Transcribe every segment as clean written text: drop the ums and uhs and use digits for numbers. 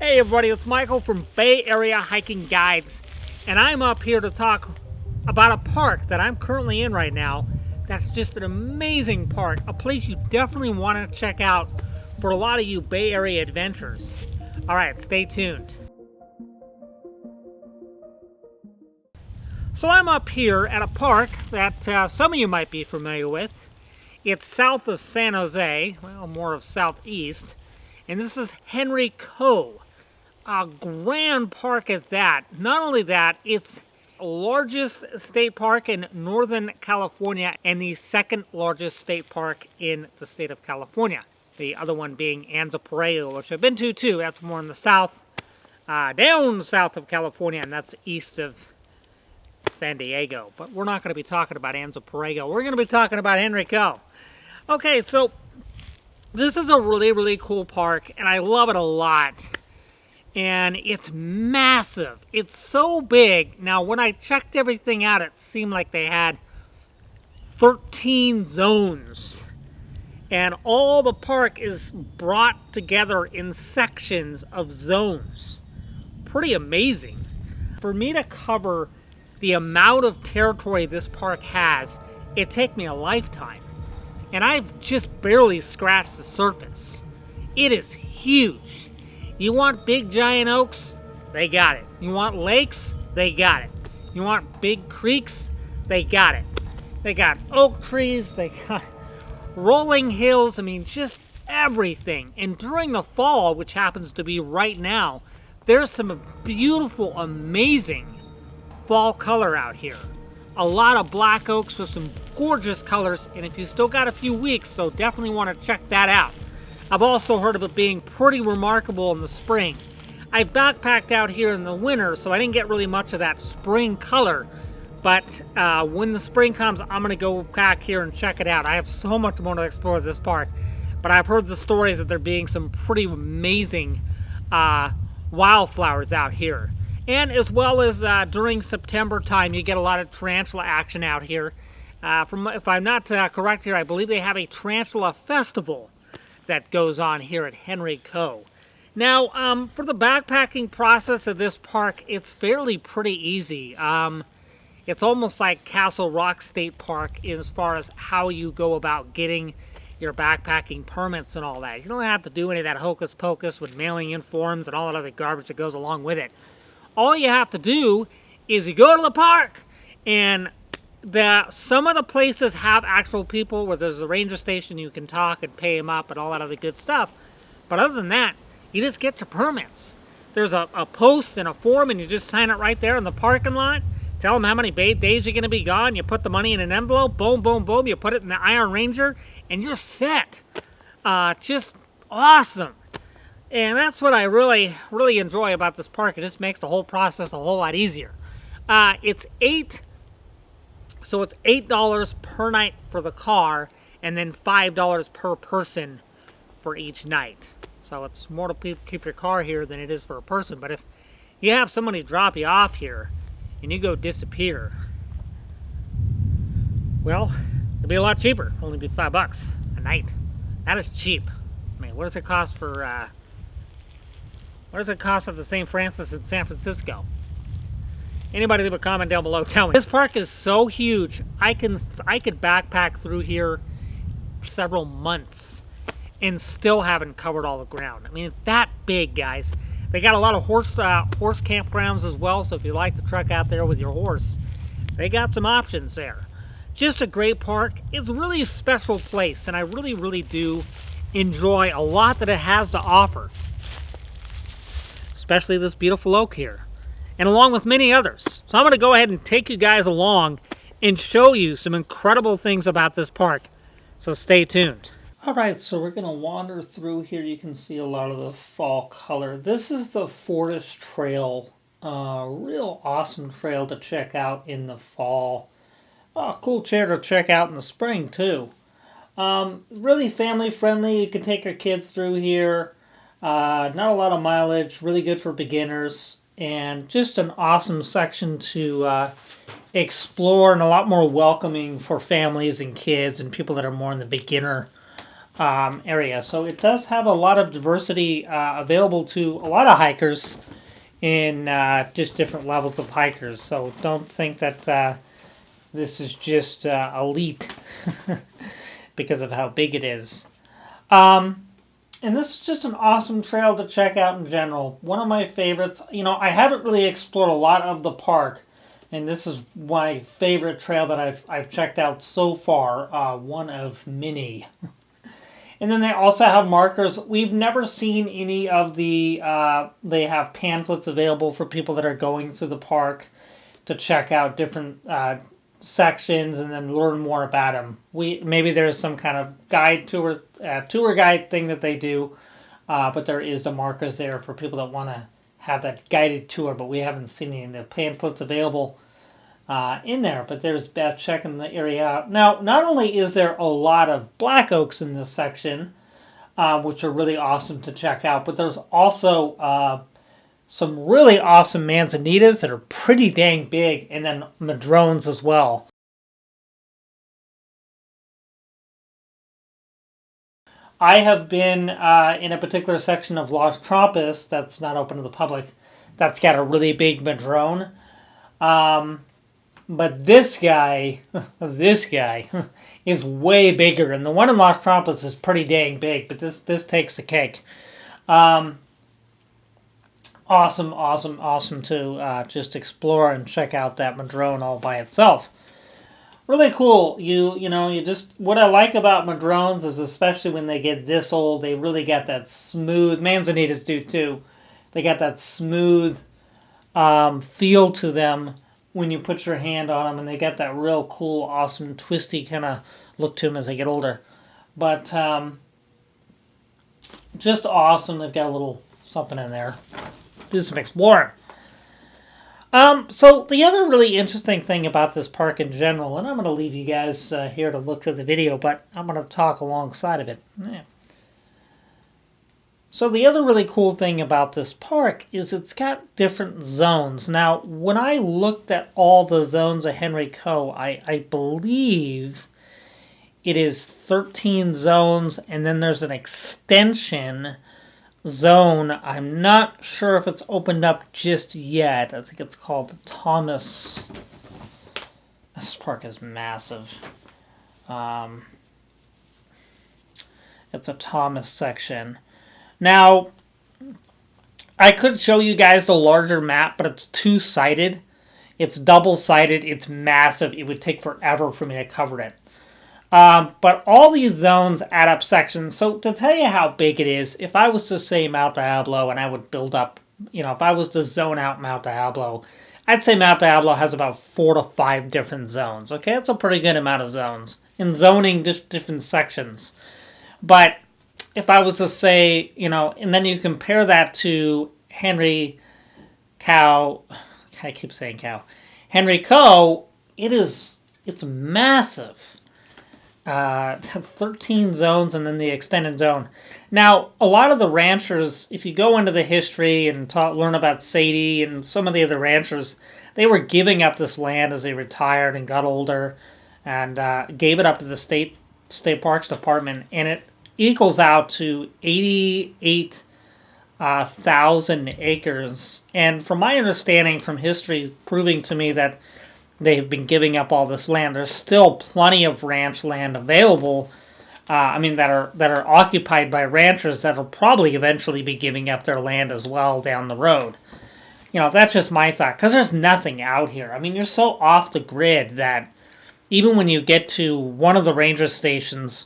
Hey everybody, it's Michael from Bay Area Hiking Guides, and I'm up here to talk about a park that I'm currently in right now. That's just an amazing park, a place you definitely want to check out for a lot of you Bay Area adventurers. Alright, stay tuned. So I'm up here at a park that some of you might be familiar with. It's south of San Jose, well, more of southeast, and this is Henery Cove. A grand park at that. Not only that, it's the largest state park in Northern California and the second largest state park in the state of California. The other one being Anza Parrilla, which I've been to too. That's more in the south, down south of California, and that's east of San Diego. But we're not going to be talking about Anza Parrilla. We're going to be talking about Henery Cove. Okay, so this is a really, really cool park, and I love it a lot. And it's massive. It's so big. Now, when I checked everything out, it seemed like they had 13 zones. And all the park is brought together in sections of zones. Pretty amazing. For me to cover the amount of territory this park has, it'd take me a lifetime. And I've just barely scratched the surface. It is huge. You want big giant oaks? They got it. You want lakes? They got it. You want big creeks? They got it. They got oak trees. They got rolling hills. I mean, just everything. And during the fall, which happens to be right now, there's some beautiful, amazing fall color out here. A lot of black oaks with some gorgeous colors. And if you still got a few weeks, so definitely want to check that out. I've also heard of it being pretty remarkable in the spring. I backpacked out here in the winter, so I didn't get really much of that spring color. But when the spring comes, I'm going to go back here and check it out. I have so much more to explore this park. But I've heard the stories that there being some pretty amazing wildflowers out here. And as well as during September time, you get a lot of tarantula action out here. If I'm not correct here, I believe they have a tarantula festival that goes on here at Henery Cove. Now, for the backpacking process of this park, it's fairly pretty easy. It's almost like Castle Rock State Park as far as how you go about getting your backpacking permits and all that. You don't have to do any of that hocus pocus with mailing in forms and all that other garbage that goes along with it. All you have to do is you go to the park, and some of the places have actual people where there's a ranger station you can talk and pay them up and all that other good stuff. But other than that, you just get your permits. There's a post and a form, and you just sign it right there in the parking lot. Tell them how many days you're going to be gone. You put the money in an envelope. Boom, boom, boom. You put it in the Iron Ranger, and you're set. Just awesome. And that's what I really, really enjoy about this park. It just makes the whole process a whole lot easier. It's $8 per night for the car, and then $5 per person for each night. So it's more to keep your car here than it is for a person. But if you have somebody drop you off here and you go disappear, well, it'll be a lot cheaper. Only be $5 a night. That is cheap. I mean, what does it cost for the St. Francis in San Francisco? Anybody leave a comment down below, tell me. This park is so huge, I could backpack through here several months and still haven't covered all the ground. I mean, it's that big, guys. They got a lot of horse campgrounds as well, so if you like to trek out there with your horse, they got some options there. Just a great park. It's really a special place, and I really, really do enjoy a lot that it has to offer. Especially this beautiful oak here, and along with many others. So I'm going to go ahead and take you guys along and show you some incredible things about this park. So stay tuned. Alright, so we're going to wander through here. You can see a lot of the fall color. This is the Forest Trail. Real awesome trail to check out in the fall. Cool chair to check out in the spring too. Really family friendly. You can take your kids through here. Not a lot of mileage, really good for beginners, and just an awesome section to explore, and a lot more welcoming for families and kids and people that are more in the beginner area. So it does have a lot of diversity available to a lot of hikers in just different levels of hikers. So don't think that this is just elite because of how big it is. And this is just an awesome trail to check out in general. One of my favorites. You know, I haven't really explored a lot of the park, and this is my favorite trail that I've checked out so far. One of many. And then they also have markers. We've never seen any of the. They have pamphlets available for people that are going through the park to check out different sections and then learn more about them. Maybe there's some kind of tour guide thing that they do, but there is the markers there for people that want to have that guided tour. But we haven't seen any of the pamphlets available in there. But there's Beth checking the area out. Now, not only is there a lot of black oaks in this section, which are really awesome to check out, but there's also some really awesome manzanitas that are pretty dang big, and then madrones as well. I have been in a particular section of Los Trampas that's not open to the public that's got a really big madrone. But this guy is way bigger, and the one in Los Trampas is pretty dang big, but this takes the cake. Awesome to just explore and check out that madrone all by itself. Really cool. You just, what I like about madrones is, especially when they get this old, they really got that smooth. Manzanitas do too. They got that smooth feel to them when you put your hand on them, and they got that real cool, awesome, twisty kind of look to them as they get older. But just awesome. They've got a little something in there. Do some exploring. So the other really interesting thing about this park in general, and I'm going to leave you guys here to look at the video, but I'm going to talk alongside of it. Yeah. So the other really cool thing about this park is it's got different zones. Now, when I looked at all the zones of Henery Co., I believe it is 13 zones, and then there's an extension zone. I'm not sure if it's opened up just yet. I think it's called the Thomas. This park is massive. It's a Thomas section. Now, I could show you guys the larger map, but it's two-sided. It's double-sided. It's massive. It would take forever for me to cover it. But all these zones add up sections. So to tell you how big it is, if I was to say Mount Diablo and I would build up, if I was to zone out Mount Diablo, I'd say Mount Diablo has about 4 to 5 different zones. Okay, that's a pretty good amount of zones. In zoning, just different sections. But if I was to say, and then you compare that to Henery Co., Henery Co., it's massive. 13 zones and then the extended zone. Now, a lot of the ranchers, if you go into the history and learn about Sadie and some of the other ranchers, they were giving up this land as they retired and got older, and gave it up to the state parks department, and it equals out to 88,000 acres. And from my understanding from history, proving to me that they've been giving up all this land. There's still plenty of ranch land available. That are occupied by ranchers that'll probably eventually be giving up their land as well down the road. That's just my thought, because there's nothing out here. You're so off the grid that even when you get to one of the ranger stations,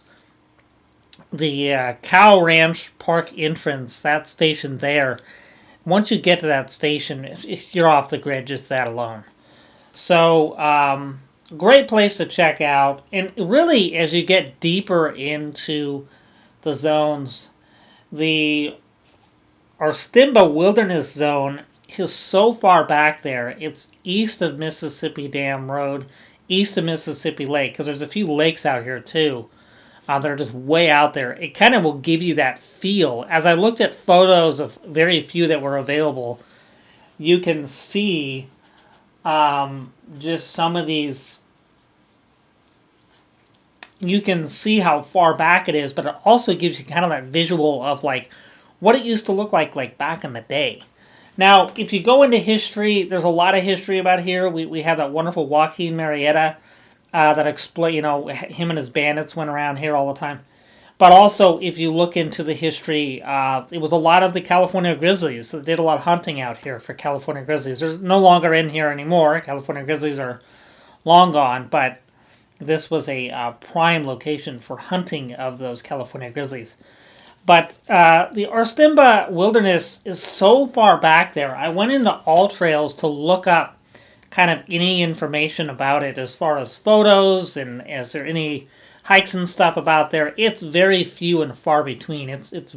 the Cow Ranch Park entrance, that station there, once you get to that station, you're off the grid just that alone. So, great place to check out. And really, as you get deeper into the zones, the Arstimba Wilderness Zone is so far back there. It's east of Mississippi Dam Road, east of Mississippi Lake, because there's a few lakes out here too. They're just way out there. It kind of will give you that feel. As I looked at photos of very few that were available, you can see just some of these, you can see how far back it is, but it also gives you kind of that visual of like what it used to look like back in the day. Now, if you go into history, there's a lot of history about here. We have that wonderful Joaquin Murrieta that explain, him and his bandits went around here all the time. But also, if you look into the history, it was a lot of the California Grizzlies that did a lot of hunting out here for California Grizzlies. They're no longer in here anymore. California Grizzlies are long gone, but this was a prime location for hunting of those California Grizzlies. But the Arstimba Wilderness is so far back there. I went into All Trails to look up kind of any information about it as far as photos and is there any hikes and stuff about there. It's very few and far between. It's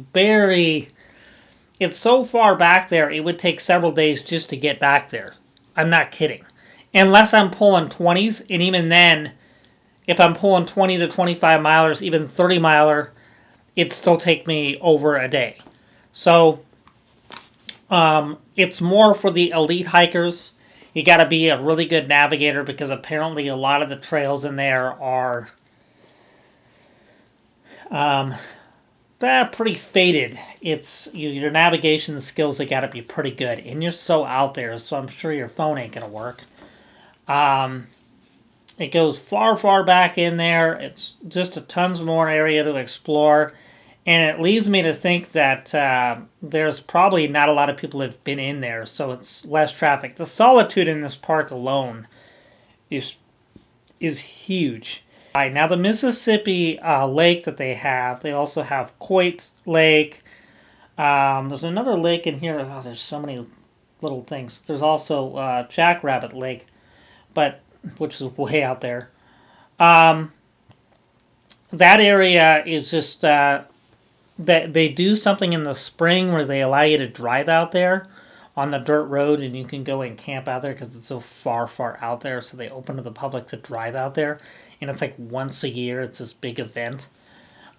so far back there, it would take several days just to get back there. I'm not kidding. Unless I'm pulling 20s, and even then, if I'm pulling 20 to 25 milers, even 30 miler, it'd still take me over a day. So, it's more for the elite hikers. You got to be a really good navigator because apparently a lot of the trails in there are they're pretty faded. It's your navigation skills have got to be pretty good, and you're so out there, so I'm sure your phone ain't gonna work. It goes far back in there. It's just a tons more area to explore, and it leads me to think that there's probably not a lot of people that have been in there, so it's less traffic. The solitude in this park alone is huge. Now the Mississippi lake that they also have Coit Lake. There's another lake in here. Oh, there's so many little things. There's also Jackrabbit Lake, which is way out there. That area is just that they do something in the spring where they allow you to drive out there on the dirt road, and you can go and camp out there because it's so far out there. So they open to the public to drive out there. And it's like once a year, it's this big event.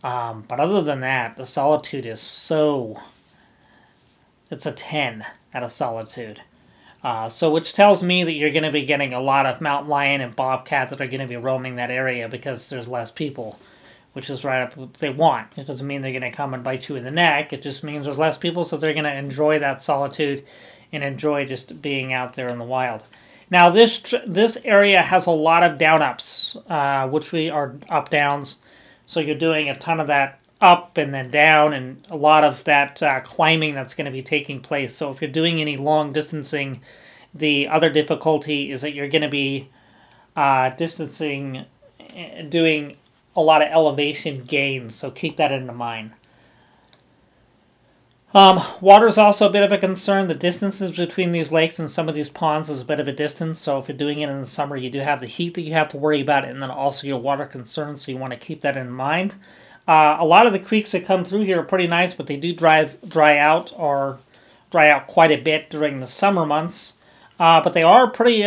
But other than that, the solitude is it's a 10 out of solitude. So which tells me that you're going to be getting a lot of mountain lion and bobcat that are going to be roaming that area because there's less people, which is right up what they want. It doesn't mean they're going to come and bite you in the neck. It just means there's less people, so they're going to enjoy that solitude and enjoy just being out there in the wild. Now, this area has a lot of down-ups, which are up-downs. So you're doing a ton of that up and then down, and a lot of that climbing that's going to be taking place. So if you're doing any long distancing, the other difficulty is that you're going to be distancing, doing a lot of elevation gains. So keep that in mind. Water is also a bit of a concern. The distances between these lakes and some of these ponds is a bit of a distance. So if you're doing it in the summer, you do have the heat that you have to worry about, and then also your water concerns. So you want to keep that in mind. A lot of the creeks that come through here are pretty nice, but they do dry out quite a bit during the summer months. But they are pretty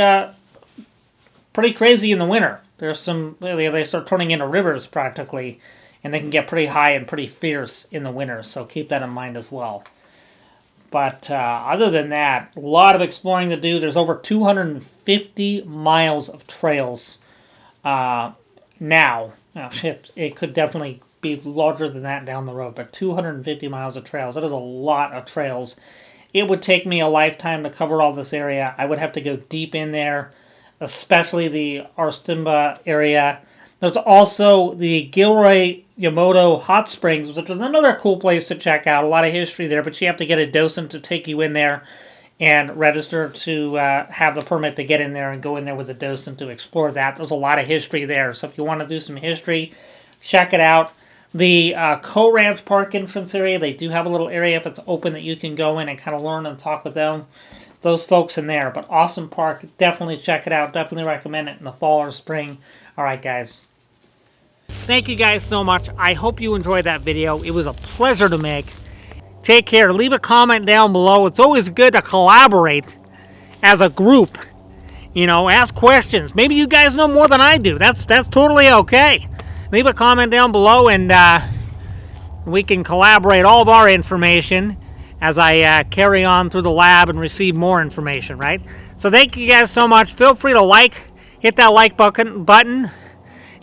crazy in the winter. They start turning into rivers practically. And they can get pretty high and pretty fierce in the winter, so keep that in mind as well. But other than that, a lot of exploring to do. There's over 250 miles of trails now. It could definitely be larger than that down the road, but 250 miles of trails. That is a lot of trails. It would take me a lifetime to cover all this area. I would have to go deep in there, especially the Arstimba area. There's also the Gilroy Yamoto Hot Springs, which is another cool place to check out. A lot of history there, but you have to get a docent to take you in there and register to have the permit to get in there and go in there with a docent to explore that. There's a lot of history there, so if you want to do some history, check it out. The Co-Ranch Park entrance area, they do have a little area if it's open that you can go in and kind of learn and talk with those folks in there. But awesome park, definitely check it out. Definitely recommend it in the fall or spring. All right, guys. Thank you guys so much. I hope you enjoyed that video. It was a pleasure to make. Take care. Leave a comment down below. It's always good to collaborate as a group. Ask questions. Maybe you guys know more than I do. That's totally okay. Leave a comment down below, and we can collaborate all of our information as I carry on through the lab and receive more information, right? So thank you guys so much. Feel free to hit that like button.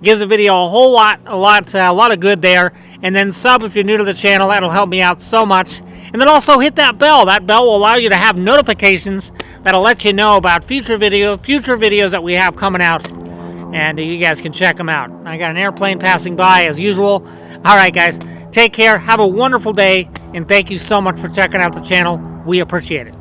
Gives the video a whole lot, a lot of good there. And then sub if you're new to the channel. That'll help me out so much. And then also hit that bell. That bell will allow you to have notifications that'll let you know about future videos that we have coming out. And you guys can check them out. I got an airplane passing by as usual. All right, guys. Take care. Have a wonderful day. And thank you so much for checking out the channel. We appreciate it.